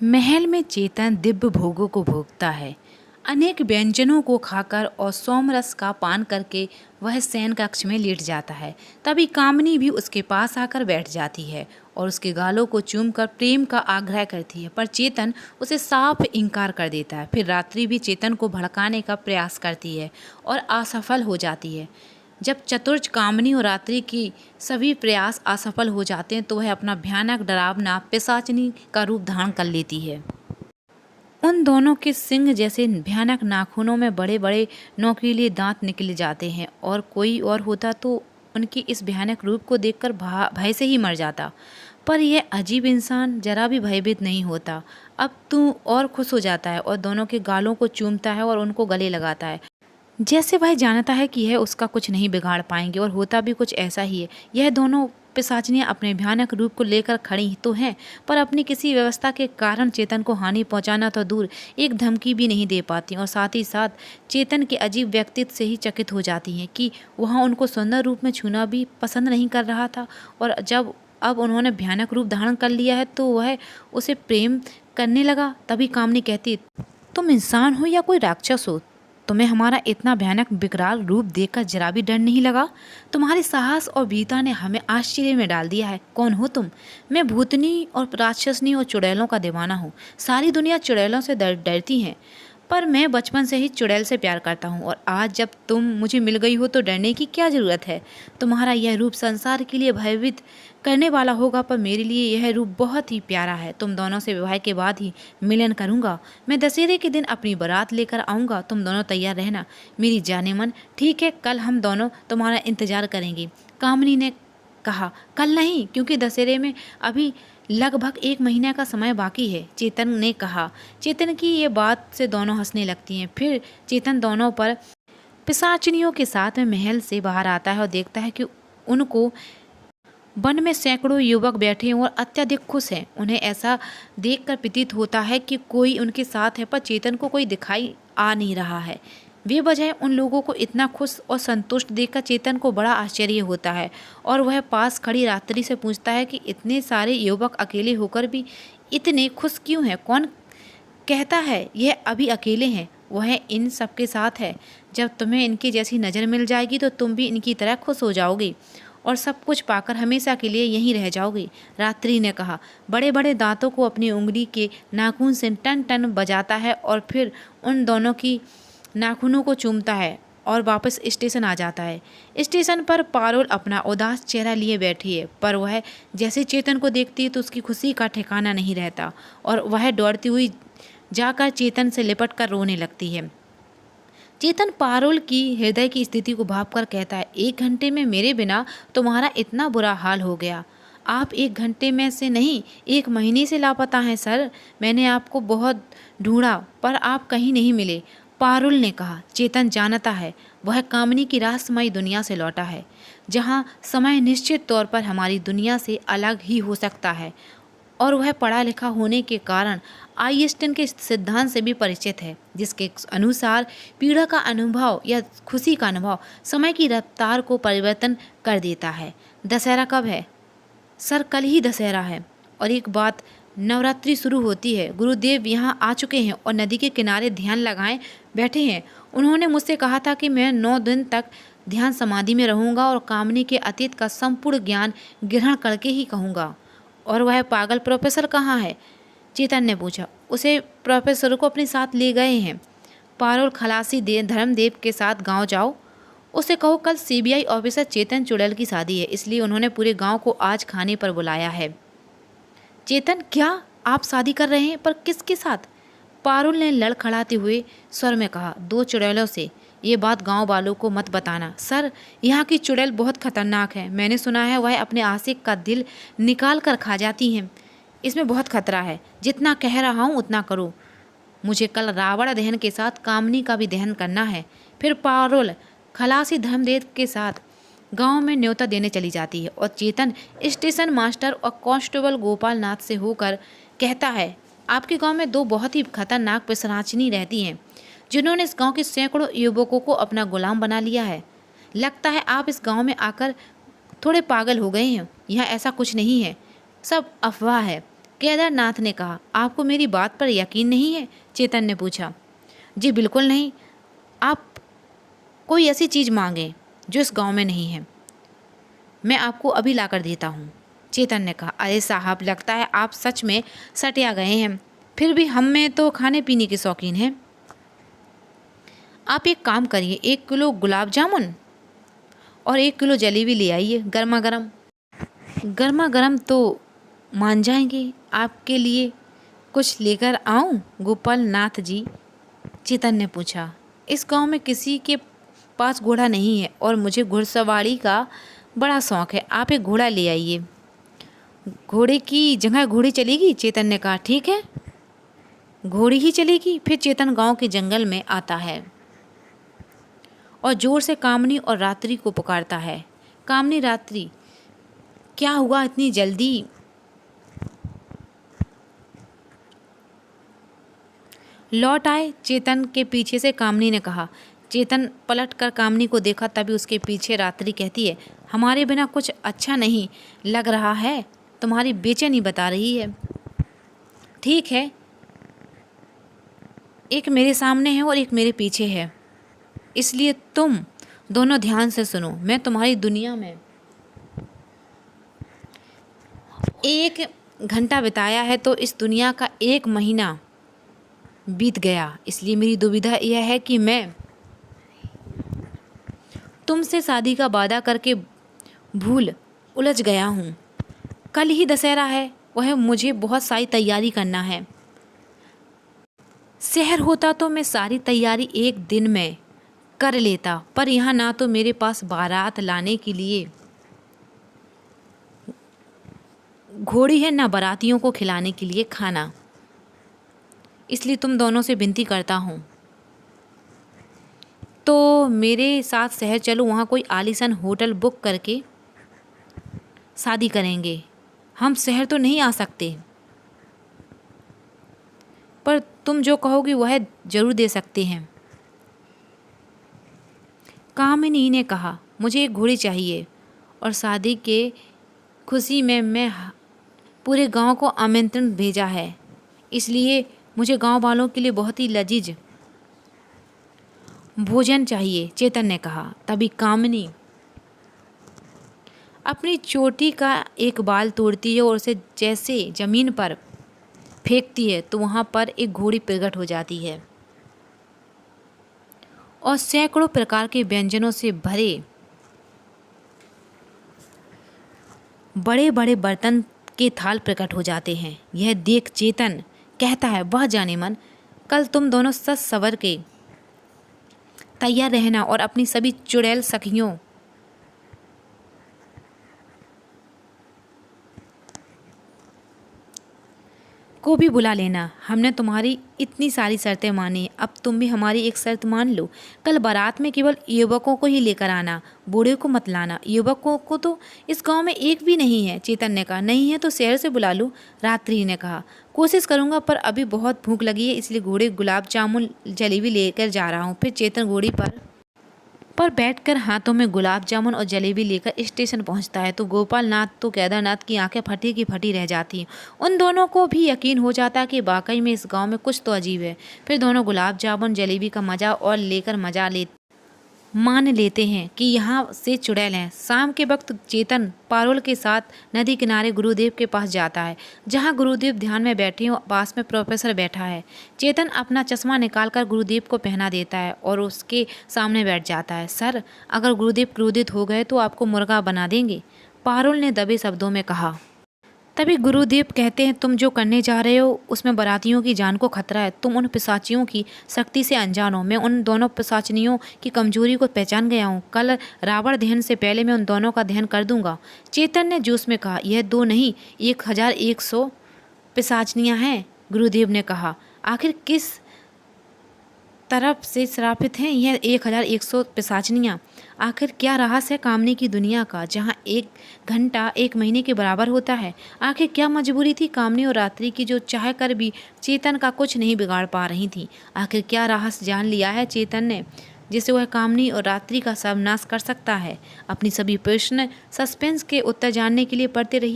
महल में चेतन दिव्य भोगों को भोगता है। अनेक व्यंजनों को खाकर और सोमरस का पान करके वह शयन कक्ष में लेट जाता है। तभी कामिनी भी उसके पास आकर बैठ जाती है और उसके गालों को चूमकर प्रेम का आग्रह करती है, पर चेतन उसे साफ इनकार कर देता है। फिर रात्रि भी चेतन को भड़काने का प्रयास करती है और असफल हो जाती है। जब चतुर्थ कामिनी और रात्रि की सभी प्रयास असफल हो जाते हैं तो वह अपना भयानक डरावना पिशाचिनी का रूप धारण कर लेती है। उन दोनों के सिंह जैसे भयानक नाखूनों में बड़े बड़े नोकीले दांत निकले जाते हैं और कोई और होता तो उनके इस भयानक रूप को देखकर भय से ही मर जाता। पर यह अजीब इंसान जरा भी भयभीत नहीं होता। अब तू और खुश हो जाता है और दोनों के गालों को चूमता है और उनको गले लगाता है, जैसे वह जानता है कि यह उसका कुछ नहीं बिगाड़ पाएंगे। और होता भी कुछ ऐसा ही है। यह दोनों पिशाचिनियां अपने भयानक रूप को लेकर खड़ी तो हैं, पर अपनी किसी व्यवस्था के कारण चेतन को हानि पहुंचाना तो दूर, एक धमकी भी नहीं दे पाती और साथ ही साथ चेतन के अजीब व्यक्तित्व से ही चकित हो जाती हैं कि वह उनको सुंदर रूप में छूना भी पसंद नहीं कर रहा था, और जब अब उन्होंने भयानक रूप धारण कर लिया है तो वह उसे प्रेम करने लगा। तभी कामिनी कहती, तुम इंसान हो या कोई राक्षस हो, तुम्हें हमारा इतना भयानक विकराल रूप देखकर जरा भी डर नहीं लगा? तुम्हारे साहस और वीरता ने हमें आश्चर्य में डाल दिया है। कौन हो तुम? मैं भूतनी और राक्षसनी और चुड़ैलों का दीवाना हूँ। सारी दुनिया चुड़ैलों से डरती है, पर मैं बचपन से ही चुड़ैल से प्यार करता हूँ, और आज जब तुम मुझे मिल गई हो तो डरने की क्या ज़रूरत है? तुम्हारा यह रूप संसार के लिए भयभीत करने वाला होगा, पर मेरे लिए यह रूप बहुत ही प्यारा है। तुम दोनों से विवाह के बाद ही मिलन करूँगा। मैं दशहरे के दिन अपनी बारात लेकर आऊँगा। तुम दोनों तैयार रहना मेरी जाने मन। ठीक है, कल हम दोनों तुम्हारा इंतजार करेंगे। कामिनी ने कहा, कल नहीं, क्योंकि दशहरे में अभी लगभग 1 महीने का समय बाकी है। चेतन ने कहा। चेतन की ये बात से दोनों हंसने लगती हैं। फिर चेतन दोनों पर पिशाचिनियों के साथ में महल से बाहर आता है और देखता है कि उनको वन में सैकड़ों युवक बैठे हैं और अत्यधिक खुश हैं। उन्हें ऐसा देखकर प्रतीत होता है कि कोई उनके साथ है, पर चेतन को कोई दिखाई आ नहीं रहा है। वे बजाय उन लोगों को इतना खुश और संतुष्ट देखकर चेतन को बड़ा आश्चर्य होता है, और वह पास खड़ी रात्रि से पूछता है कि इतने सारे युवक अकेले होकर भी इतने खुश क्यों हैं? कौन कहता है यह अभी अकेले हैं? वह इन सबके साथ है। जब तुम्हें इनकी जैसी नज़र मिल जाएगी तो तुम भी इनकी तरह खुश हो जाओगी और सब कुछ पाकर हमेशा के लिए यहीं रह जाओगी। रात्रि ने कहा। बड़े बड़े दांतों को अपनी उंगली के नाखून से टन टन बजाता है और फिर उन दोनों की नाखूनों को चूमता है और वापस स्टेशन आ जाता है। स्टेशन पर पारुल अपना उदास चेहरा लिए बैठी है, पर वह जैसे चेतन को देखती है तो उसकी खुशी का ठिकाना नहीं रहता और वह दौड़ती हुई जाकर चेतन से लिपट कर रोने लगती है। चेतन पारुल की हृदय की स्थिति को भांपकर कहता है, 1 घंटे में मेरे बिना तुम्हारा इतना बुरा हाल हो गया? आप 1 घंटे में से नहीं, 1 महीने से लापता हैं सर। मैंने आपको बहुत ढूंढा पर आप कहीं नहीं मिले। पारुल ने कहा। चेतन जानता है वह कामिनी की रहस्यमयी दुनिया से लौटा है, जहाँ समय निश्चित तौर पर हमारी दुनिया से अलग ही हो सकता है, और वह पढ़ा लिखा होने के कारण आइंस्टाइन के सिद्धांत से भी परिचित है, जिसके अनुसार पीड़ा का अनुभव या खुशी का अनुभव समय की रफ्तार को परिवर्तन कर देता है। दशहरा कब है? सर, कल ही दशहरा है। और एक बात, नवरात्रि शुरू होती है। गुरुदेव यहाँ आ चुके हैं और नदी के किनारे ध्यान लगाए बैठे हैं। उन्होंने मुझसे कहा था कि मैं 9 दिन तक ध्यान समाधि में रहूँगा और कामिनी के अतीत का संपूर्ण ज्ञान ग्रहण करके ही कहूँगा। और वह पागल प्रोफेसर कहाँ है? चेतन ने पूछा। उसे प्रोफेसर को अपने साथ ले गए हैं। पारुल, खलासी धर्मदेव के साथ गांव जाओ, उसे कहो कल सीबीआई ऑफिसर चेतन चुड़ैल की शादी है, इसलिए उन्होंने पूरे गांव को आज खाने पर बुलाया है। चेतन, क्या आप शादी कर रहे हैं? पर किसके साथ? पारुल ने लड़खड़ाते हुए स्वर में कहा। 2 चुड़ैलों से। ये बात गांव वालों को मत बताना। सर, यहाँ की चुड़ैल बहुत खतरनाक है। मैंने सुना है वह अपने आशिक का दिल निकाल कर खा जाती हैं। इसमें बहुत खतरा है। जितना कह रहा हूँ उतना करो। मुझे कल रावण दहन के साथ कामिनी का भी दहन करना है। फिर पारुल खलासी धर्मदेव के साथ गांव में न्योता देने चली जाती है और चेतन स्टेशन मास्टर और कांस्टेबल गोपाल नाथ से होकर कहता है, आपके गांव में 2 बहुत ही खतरनाक पिशाचिनी रहती हैं, जिन्होंने इस गांव के सैकड़ों युवकों को अपना गुलाम बना लिया है। लगता है आप इस गांव में आकर थोड़े पागल हो गए हैं। यहाँ ऐसा कुछ नहीं है, सब अफवाह है। केदारनाथ ने कहा। आपको मेरी बात पर यकीन नहीं है? चेतन ने पूछा। जी बिल्कुल नहीं। आप कोई ऐसी चीज़ मांगें जो इस गांव में नहीं है, मैं आपको अभी ला कर देता हूँ, चेतन ने कहा। अरे साहब, लगता है आप सच में सटिया गए हैं। फिर भी हम में तो खाने पीने के शौकीन हैं। आप एक काम करिए, 1 किलो गुलाब जामुन और 1 किलो जलेबी ले आइए, गर्मा गर्म। गर्मा गर्म तो मान जाएंगे, आपके लिए कुछ लेकर आऊं गोपाल नाथ जी? चेतन ने पूछा। इस गांव में किसी के पास घोड़ा नहीं है और मुझे घुड़सवारी का बड़ा शौक है। आप एक घोड़ा ले आइए। घोड़े की जगह घोड़ी चलेगी? चेतन ने कहा। ठीक है, घोड़ी ही चलेगी। फिर चेतन गांव के जंगल में आता है और जोर से कामनी और रात्रि को पुकारता है। कामनी, रात्रि, क्या हुआ इतनी जल्दी? लौट आए? चेतन के पीछे से कामनी ने कहा। चेतन पलट कर कामनी को देखा, तभी उसके पीछे रात्रि कहती है, हमारे बिना कुछ अच्छा नहीं लग रहा है, तुम्हारी बेचैनी बता रही है। ठीक है, एक मेरे सामने है और एक मेरे पीछे है, इसलिए तुम दोनों ध्यान से सुनो। मैं तुम्हारी दुनिया में 1 घंटा बिताया है तो इस दुनिया का 1 महीना बीत गया। इसलिए मेरी दुविधा यह है कि मैं तुमसे शादी का वादा करके भूल उलझ गया हूँ। कल ही दशहरा है, वह मुझे बहुत सारी तैयारी करना है। शहर होता तो मैं सारी तैयारी 1 दिन में कर लेता, पर यहाँ ना तो मेरे पास बारात लाने के लिए घोड़ी है, ना बारातियों को खिलाने के लिए खाना। इसलिए तुम दोनों से विनती करता हूँ तो मेरे साथ शहर चलो, वहाँ कोई आलीशान होटल बुक करके शादी करेंगे। हम शहर तो नहीं आ सकते, पर तुम जो कहोगी वह ज़रूर दे सकते हैं। कामिनी ने कहा, मुझे एक घोड़ी चाहिए और शादी के खुशी में मैं पूरे गांव को आमंत्रण भेजा है, इसलिए मुझे गांव वालों के लिए बहुत ही लजीज भोजन चाहिए, चेतन ने कहा। तभी कामिनी अपनी चोटी का एक बाल तोड़ती है और उसे जैसे ज़मीन पर फेंकती है तो वहाँ पर एक घोड़ी प्रकट हो जाती है और सैकड़ों प्रकार के व्यंजनों से भरे बड़े बड़े बर्तन के थाल प्रकट हो जाते हैं। यह देख चेतन कहता है, वाह जाने मन, कल तुम दोनों सज सवर के तैयार रहना और अपनी सभी चुड़ैल सखियों को भी बुला लेना। हमने तुम्हारी इतनी सारी शर्तें मानी, अब तुम भी हमारी एक शर्त मान लो। कल बारात में केवल युवकों को ही लेकर आना, बूढ़े को मत लाना। युवकों को तो इस गांव में एक भी नहीं है, चेतन ने कहा। नहीं है तो शहर से बुला लूँ, रात्रि ने कहा। कोशिश करूँगा, पर अभी बहुत भूख लगी है, इसलिए घोड़े गुलाब जामुन जलेबी लेकर जा रहा हूँ। फिर चेतन घोड़ी पर बैठकर हाथों में गुलाब जामुन और जलेबी लेकर स्टेशन पहुंचता है तो गोपाल नाथ तो केदारनाथ की आंखें फटी की फटी रह जाती हैं। उन दोनों को भी यकीन हो जाता कि वाकई में इस गांव में कुछ तो अजीब है। फिर दोनों गुलाब जामुन जलेबी का मजा और लेकर मान लेते हैं कि यहाँ से चुड़ैल हैं। शाम के वक्त चेतन पारुल के साथ नदी किनारे गुरुदेव के पास जाता है, जहाँ गुरुदेव ध्यान में बैठे हैं। पास में प्रोफेसर बैठा है। चेतन अपना चश्मा निकालकर गुरुदेव को पहना देता है और उसके सामने बैठ जाता है। सर, अगर गुरुदेव क्रोधित हो गए तो आपको मुर्गा बना देंगे, पारुल ने दबे शब्दों में कहा। तभी गुरुदेव कहते हैं, तुम जो करने जा रहे हो उसमें बारातियों की जान को खतरा है। तुम उन पिशाचियों की शक्ति से अनजान हो। मैं उन दोनों पिशाचिनियों की कमजोरी को पहचान गया हूँ। कल रावण दहन से पहले मैं उन दोनों का दहन कर दूंगा। चेतन ने जोश में कहा, यह 2 नहीं 1100 पिशाचनियाँ हैं, गुरुदेव ने कहा। आखिर किस तरफ से श्रापित हैं यह 1100 पिशाचनियाँ? आखिर क्या रहस्य है कामनी की दुनिया का, जहाँ 1 घंटा 1 महीने के बराबर होता है? आखिर क्या मजबूरी थी कामनी और रात्रि की, जो चाह कर भी चेतन का कुछ नहीं बिगाड़ पा रही थी? आखिर क्या रहस्य जान लिया है चेतन ने, जिससे वह कामनी और रात्रि का सर्वनाश कर सकता है? अपनी सभी प्रश्न सस्पेंस के उत्तर जानने के लिए पढ़ते रहिए।